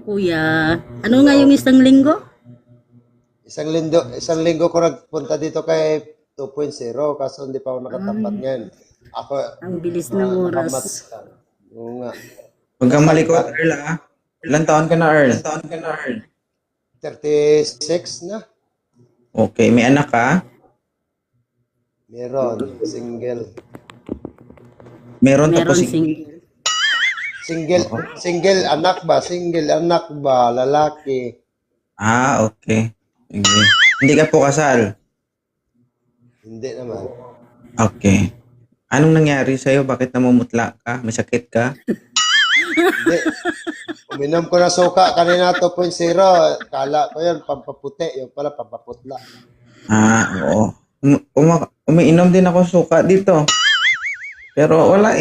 Kuya. Ano nga yung isang linggo? Isang linggo ko nagpunta dito kay 2.0 kaso hindi pa ako nakatapat Ay, ngayon. Ako, ang bilis ng oras. nakamat ka. Oo nga. Huwag kang Nasaan ka? malikot, Earl, ah. Ilan taon ka na, Earl? 36 na. Okay, may anak ka? Meron. Single. Meron tapos Meron single. Single, single anak ba? Single anak ba? Lalaki. okay. Sige. Hindi ka po kasal? Hindi naman. Okay. Anong nangyari sa'yo? Bakit namumutla ka? May sakit ka? Hindi. Uminom ko na suka kanina 2.0. Kala ko yun, pampaputi. Yung pala, pampaputla. Oo. Umiinom din ako suka dito. Pero wala,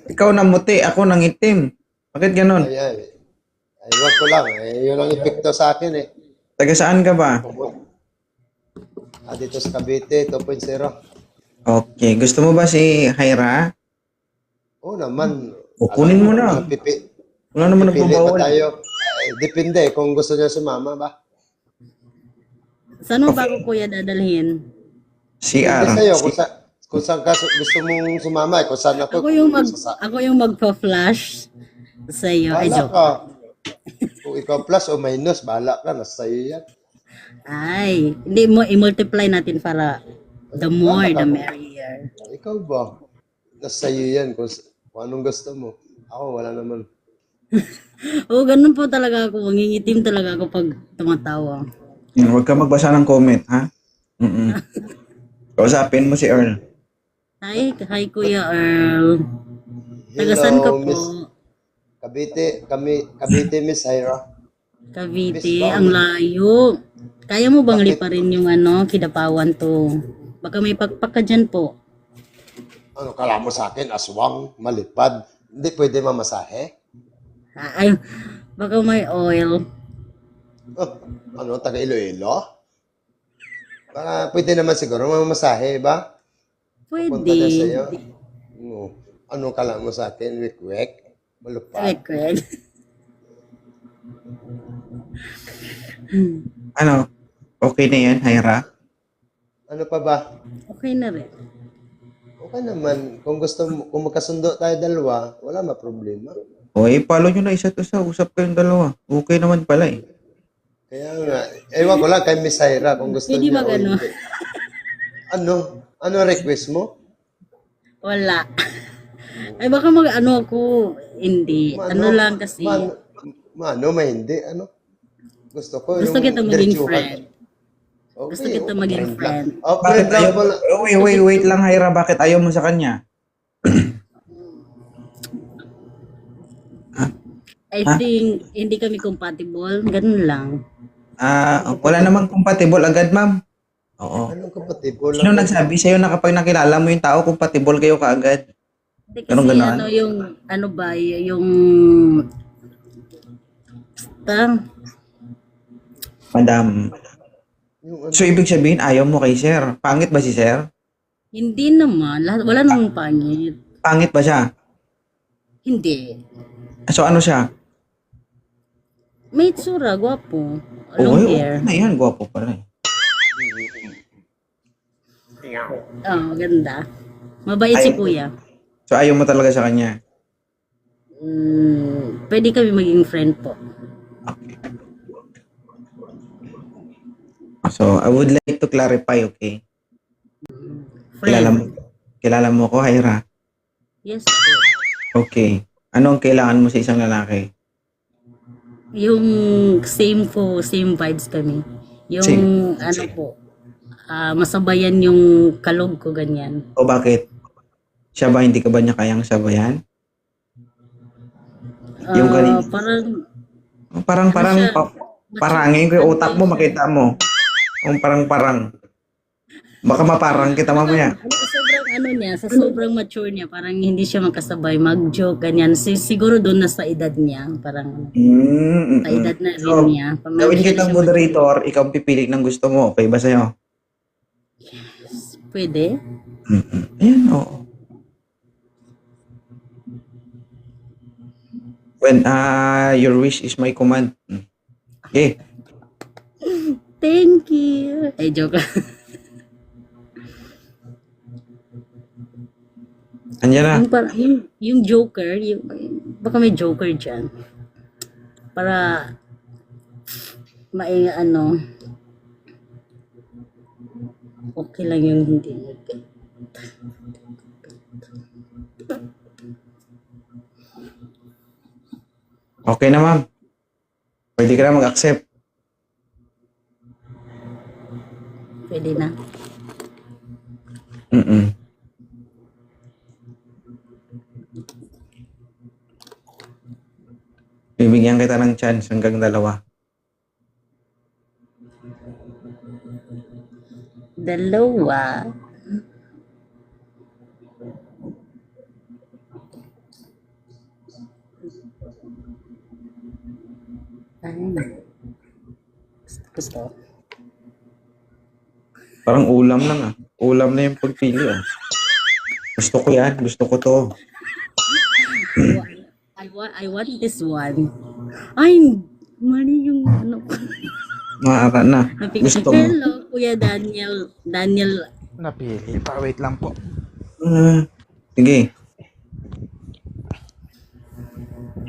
ikaw namuti, ako nangitim. Bakit ganun? Ay, wag ko lang. Yun ang epekto sa akin eh. Taga saan ka ba? Dito sa Cavite, 2.0. Okay. Gusto mo ba si Hyra? Oo naman. Kunin mo na. Wala naman Pili pa nagpabawal. tayo. Depende kung gusto niya sumama ba. Saan mo ba ako kuya dadalhin? CR. Depende sa'yo kung saan ka gusto mong sumama. Kung saan ako. Ako yung magpa-flash sa iyo. Ay, Bahala joke. ka. Kung ikaw plus o minus, bahala ka. Nasa sa'yo yan. Ay, hindi mo i-multiply natin para the more, the merrier. Ikaw ba? Nasa sa'yo yan kung anong gusto mo. Ako, wala naman. Oo, ganun po talaga ako. Mangingitim talaga ako pag tumatawa. Huwag ka magbasa ng comment, ha? Kausapin mo si Earl. Hi Kuya Earl. Tagasan ka po. Miss Cavite, Miss Hyra. Cavite, ang layo. Kaya mo bang liparin yung Kidapawan to? Baka may pagpak ka dyan po. Ano kala mo sa akin? Aswang, malipad. Hindi pwede mamasahe? Ay, baka may oil. Taga Iloilo? Baka pwede naman siguro mamasahe ba? Punta na sa'yo. Pwede. Ano kala mo sa akin? Wikwek? Malupad? Record. Ano? Okay na yan, Hyra? Ano pa ba? Okay na rin. Okay naman. Kung gusto mo, kung magkasundo tayo dalawa, wala ma problema. Follow nyo na isa't isa. Usap kayong dalawa. Okay naman pala eh. Kaya nga, ewan ko lang kay Miss Hyra kung gusto Pwede niya mag o hindi. Ano request mo? Wala. Ay baka ako. Hindi. Ano lang kasi. May hindi. Gusto ko Gusto yung kita maging diretsuhan. friend. Okay, Gusto kita maging friend. Bakit Friend lang ayaw pala. Wait lang, Hyra. Bakit ayaw mo sa kanya? I think hindi kami compatible. Ganun lang. Wala namang compatible agad, ma'am. Oo. Anong compatible Sino lang? nagsabi sa'yo na kapag nakilala mo yung tao, compatible kayo kaagad? Hindi Ganun kasi ganon? yung basta, Madam. Yung So, ibig sabihin, ayaw mo kay sir. Pangit ba si sir? hindi naman. Wala namang pangit. Pangit ba siya? Hindi. So, ano siya? May itsura, gwapo. Long hair. Na yan. Gwapo pala eh. Oh, ganda. Mabait si kuya. So, ayaw mo talaga sa kanya? Pwede kami maging friend po. So, I would like to clarify, okay? Friend. Kilala mo ko, Hyra? Yes po. Okay. Ano ang kailangan mo sa isang lalaki? Yung same vibes kami. Yung Same. po, masabayan yung kalog ko ganyan. O bakit? Siya ba, hindi ka ba niya kayang sabayan? Yung kanina. Parang siya? Parangin ko yung utak mo, makita mo. Yung parang. Baka maparang kita mamaya. Sa sobrang mature niya, parang hindi siya makasabay, mag-joke, ganyan. Siguro doon na sa edad niya, parang sa edad na rin niya. Gawin kitang moderator, ikaw ang pipili ng gusto mo. Okay ba sa'yo? Pwede? Ayan, oo. When your wish is my command. Okay. Thank you. Eh, joke lang. Andiyan na. Yung Joker, baka may Joker dyan. Para, okay lang yung hindi. Okay na, ma'am. Pwede ka na mag-accept. Pwede na. Mm-mm. Bibigyan kita ng chance hanggang 2. Dalawa. Ay. Gusto. Parang ulam lang ah. Ulam na yung pagpili ah. Gusto ko yan. Gusto ko to. I want this one. Ay, mali yung ano. Maara na. Gusto mo. Hello, Kuya Daniel. Napili pa. Wait lang po. Sige.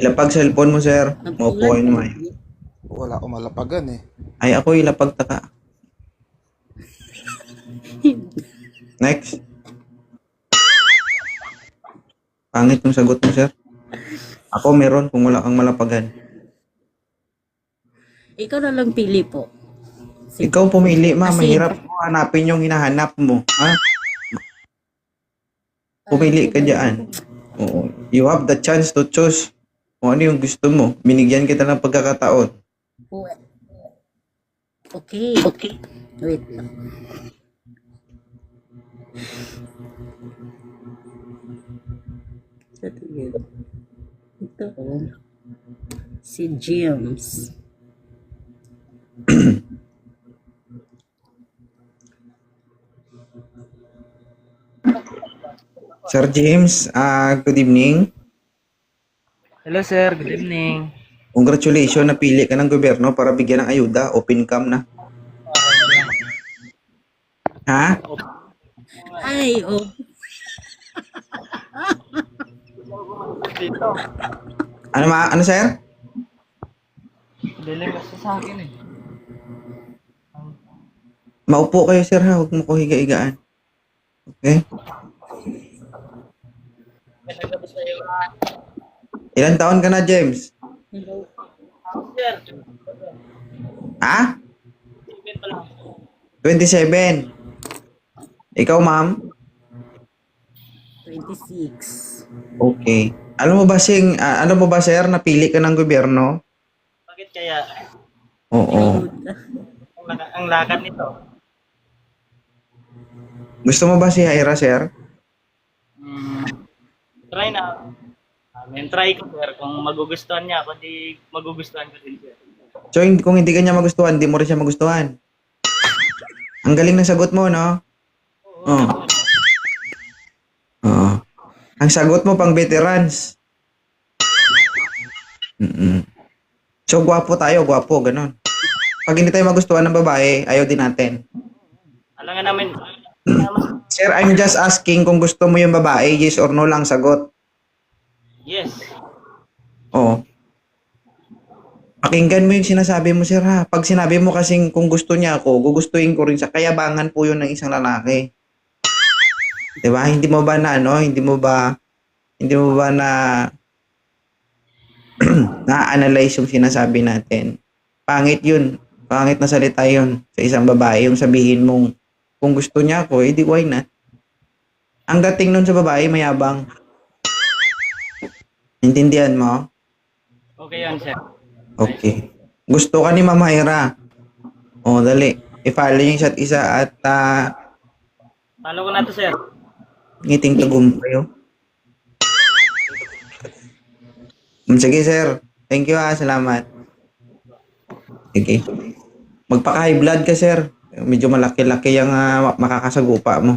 Ilapag cellphone mo, sir. Maupo kayo naman. Wala akong malapagan eh. Ay, ako ilapag taka. Next. Pangit yung sagot mo, sir. Ako meron kung wala kang malapagan. Ikaw na lang pili po. Ikaw pumili, ma. Kasi- Mahirap mo hanapin yung hinahanap mo. Ha? Pumili ka dyan. Oo. You have the chance to choose kung ano yung gusto mo. Binigyan kita ng pagkakataon. Okay. Wait lang. Ito. Si James. Sir James, good evening. Hello sir, good evening. Congratulations, napili ka ng gobyerno para bigyan ng ayuda. Open cam na. Ha? Ay, oh. Ano sir? Dilim kasi sa akin eh. Maupo kayo sir ha, huwag mo ko higa-higaan. Okay? Ilan taon ka na, James? Sir, Ha? 27. Ikaw, ma'am? 26. Okay. Alam mo ba, sir, napili ka ng gobyerno? bakit kaya Oo. ang lakad nito? Gusto mo ba si Haira, sir? Try na. Try ko sir, kung magugustuhan niya ako, di magugustuhan ko din sir. So, kung hindi ka niya magustuhan, hindi mo rin siya magustuhan. Ang galing ng sagot mo, no? Oo. Oo. Ang sagot mo pang veterans. So, gwapo tayo, ganon. Pag hindi tayo magustuhan ng babae, ayaw din natin. Alam nga namin, Sir, I'm just asking kung gusto mo yung babae, yes or no lang sagot. yes. Oo. Pakinggan mo yung sinasabi mo, sir, ha? Pag sinabi mo kasing kung gusto niya ako, gugustuhin ko rin siya. Kayabangan po yun ng isang lalaki. Diba? Hindi mo ba na na-analyze yung sinasabi natin? Pangit yun. Pangit na salita yun sa isang babae. Yung sabihin mong kung gusto niya ako, edi why not? Ang dating nun sa babae, mayabang. Intindihan mo? Okay yan sir. Okay. Gusto ka ni Ma'am Haira? O, dali. I-follow yung isa't isa at Follow ko na to sir. ngiting tagumpay. Sige, sir. Thank you, ha. Salamat. Sige. Magpaka-high blood ka, sir. Medyo malaki-laki yung makakasagupa mo.